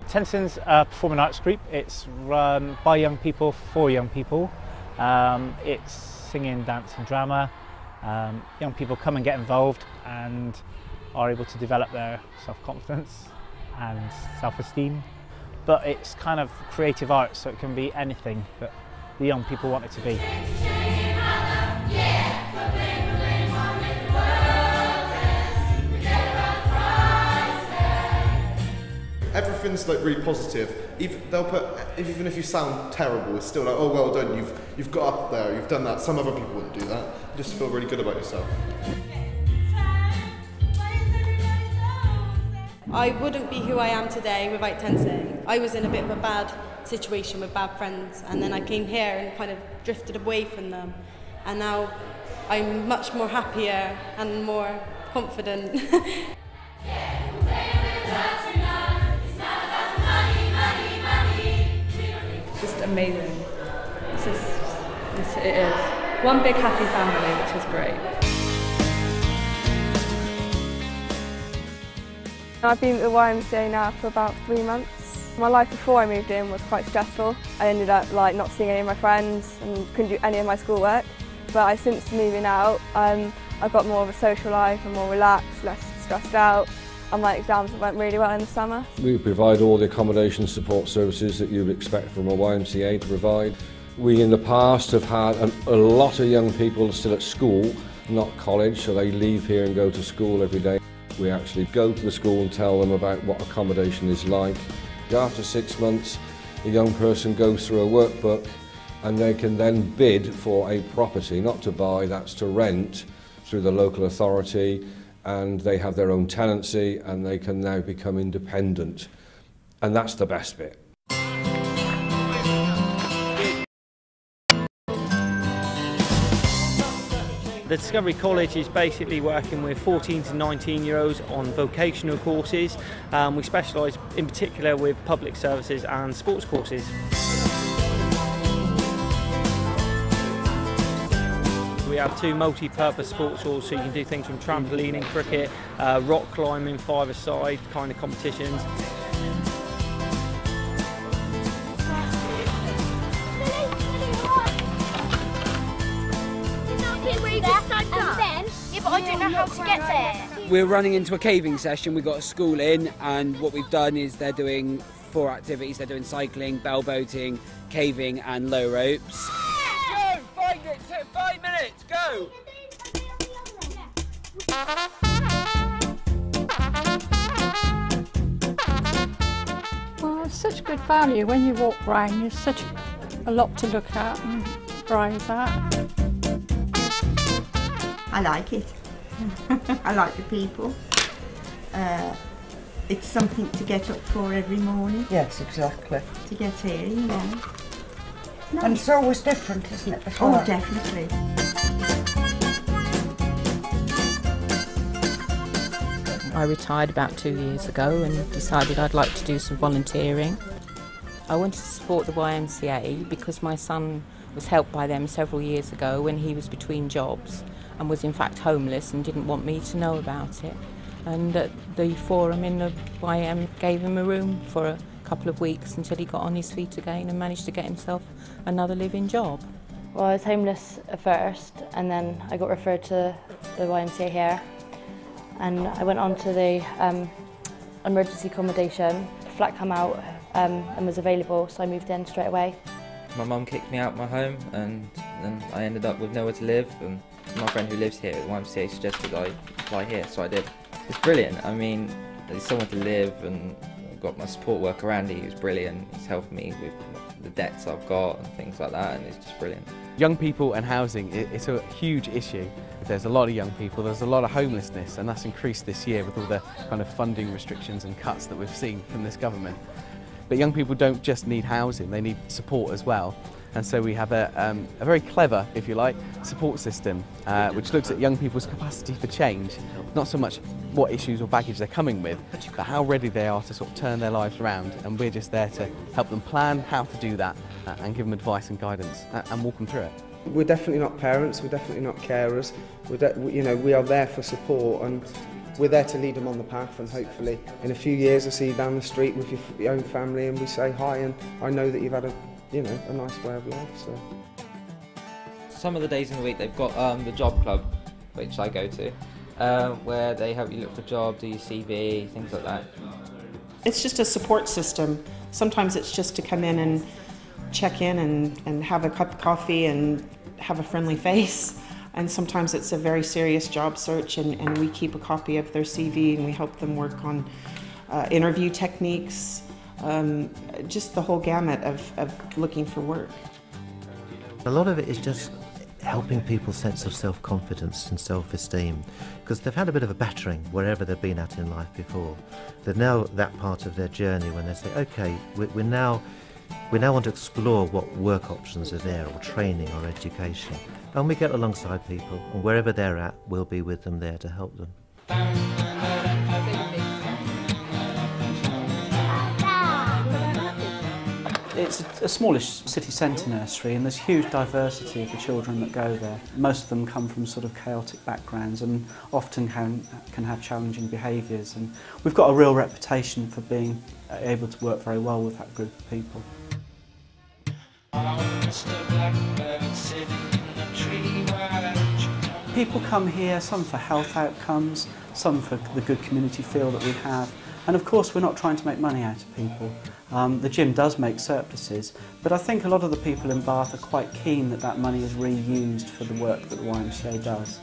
Tenson's a performing arts group. It's run by young people for young people. It's singing, dance and drama. Young people come and get involved and are able to develop their self-confidence and self-esteem. But it's kind of creative art, so it can be anything that the young people want it to be. Everything's like really positive. Even if you sound terrible, it's still like, oh, well done, you've got up there, you've done that. Some other people wouldn't do that. You just feel really good about yourself. I wouldn't be who I am today without Tenson. I was in a bit of a bad situation with bad friends, and then I came here and kind of drifted away from them. And now I'm much more happier and more confident. Just amazing. It is. One big happy family, which is great. I've been at the YMCA now for about 3 months. My life before I moved in was quite stressful. I ended up not seeing any of my friends and couldn't do any of my schoolwork. But since moving out, I've got more of a social life, I'm more relaxed, less stressed out. And my exams went really well in the summer. We provide all the accommodation support services that you'd expect from a YMCA to provide. We in the past have had a lot of young people still at school, not college, so they leave here and go to school every day. We actually go to the school and tell them about what accommodation is like. After 6 months, a young person goes through a workbook and they can then bid for a property, not to buy, that's to rent through the local authority, and they have their own tenancy and they can now become independent. And that's the best bit. The Discovery College is basically working with 14 to 19-year-olds on vocational courses. We specialise in particular with public services and sports courses. We have 2 multi-purpose sports halls, so you can do things from trampolining, cricket, rock climbing, five-a-side kind of competitions. I don't know how to get there. We're running into a caving session. We've got a school in, and what we've done is they're doing 4 activities. They're doing cycling, bell boating, caving and low ropes. Go! Find it! 5 minutes! Go! Well, it's such good value. When you walk round, there's such a lot to look at and browse at. I like it. I like the people. It's something to get up for every morning. Yes, exactly. To get here, you know. Nice. And it's always different, isn't it? As well? Oh, definitely. I retired about 2 years ago and decided I'd like to do some volunteering. I wanted to support the YMCA because my son was helped by them several years ago when he was between jobs and was in fact homeless and didn't want me to know about it. And the forum in the YM gave him a room for a couple of weeks until he got on his feet again and managed to get himself another living job. Well, I was homeless at first, and then I got referred to the YMCA here, and I went on to the emergency accommodation. The flat came out and was available, so I moved in straight away. My mum kicked me out of my home, and then I ended up with nowhere to live, and my friend who lives here at the YMCA suggested I apply here, so I did. It's brilliant. I mean, there's somewhere to live, and I've got my support worker Andy, who's brilliant. He's helped me with the debts I've got and things like that, and it's just brilliant. Young people and housing, it's a huge issue. There's a lot of young people, there's a lot of homelessness, and that's increased this year with all the kind of funding restrictions and cuts that we've seen from this government. But young people don't just need housing, they need support as well. And so we have a very clever, if you like, support system which looks at young people's capacity for change. Not so much what issues or baggage they're coming with, but how ready they are to sort of turn their lives around. And we're just there to help them plan how to do that and give them advice and guidance and walk them through it. We're definitely not parents, we're definitely not carers. We are there for support, and we're there to lead them on the path, and hopefully in a few years I see you down the street with your own family and we say hi, and I know that you've had a nice way of life. So. Some of the days in the week they've got the job club, which I go to, where they help you look for a job, do your CV, things like that. It's just a support system. Sometimes it's just to come in and check in and have a cup of coffee and have a friendly face. And sometimes it's a very serious job search, and we keep a copy of their CV and we help them work on interview techniques, just the whole gamut of looking for work. A lot of it is just helping people's sense of self-confidence and self-esteem, because they've had a bit of a battering wherever they've been at in life before. They're now at that part of their journey when they say, okay, we now want to explore what work options are there, or training or education. And we get alongside people, and wherever they're at, we'll be with them there to help them. It's a smallish city centre nursery, and there's huge diversity of the children that go there. Most of them come from sort of chaotic backgrounds and often can have challenging behaviours, and we've got a real reputation for being able to work very well with that group of people. People come here, some for health outcomes, some for the good community feel that we have, and of course we're not trying to make money out of people. The gym does make surpluses, but I think a lot of the people in Bath are quite keen that that money is reused for the work that the YMCA does.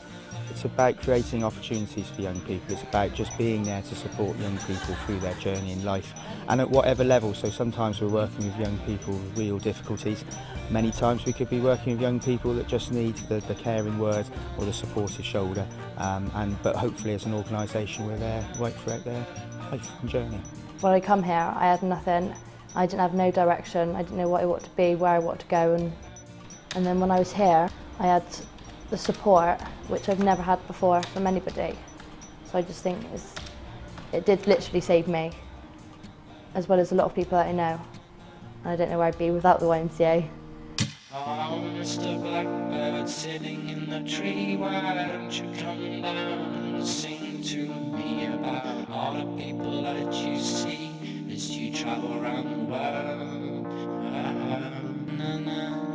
It's about creating opportunities for young people. It's about just being there to support young people through their journey in life, and at whatever level. So sometimes we're working with young people with real difficulties. Many times we could be working with young people that just need the caring word or the supportive shoulder, but hopefully as an organisation we're there right throughout their life and journey. When I come here, I had nothing. I didn't have no direction. I didn't know what I wanted to be, where I wanted to go, and then when I was here, I had the support which I've never had before from anybody. So I just think it did literally save me, as well as a lot of people that I know. And I don't know where I'd be without the YMCA. Oh, Mr. Blackbird sitting in the tree, why don't you come down and sing to me about all the people that you see as you travel around the world? Na, na.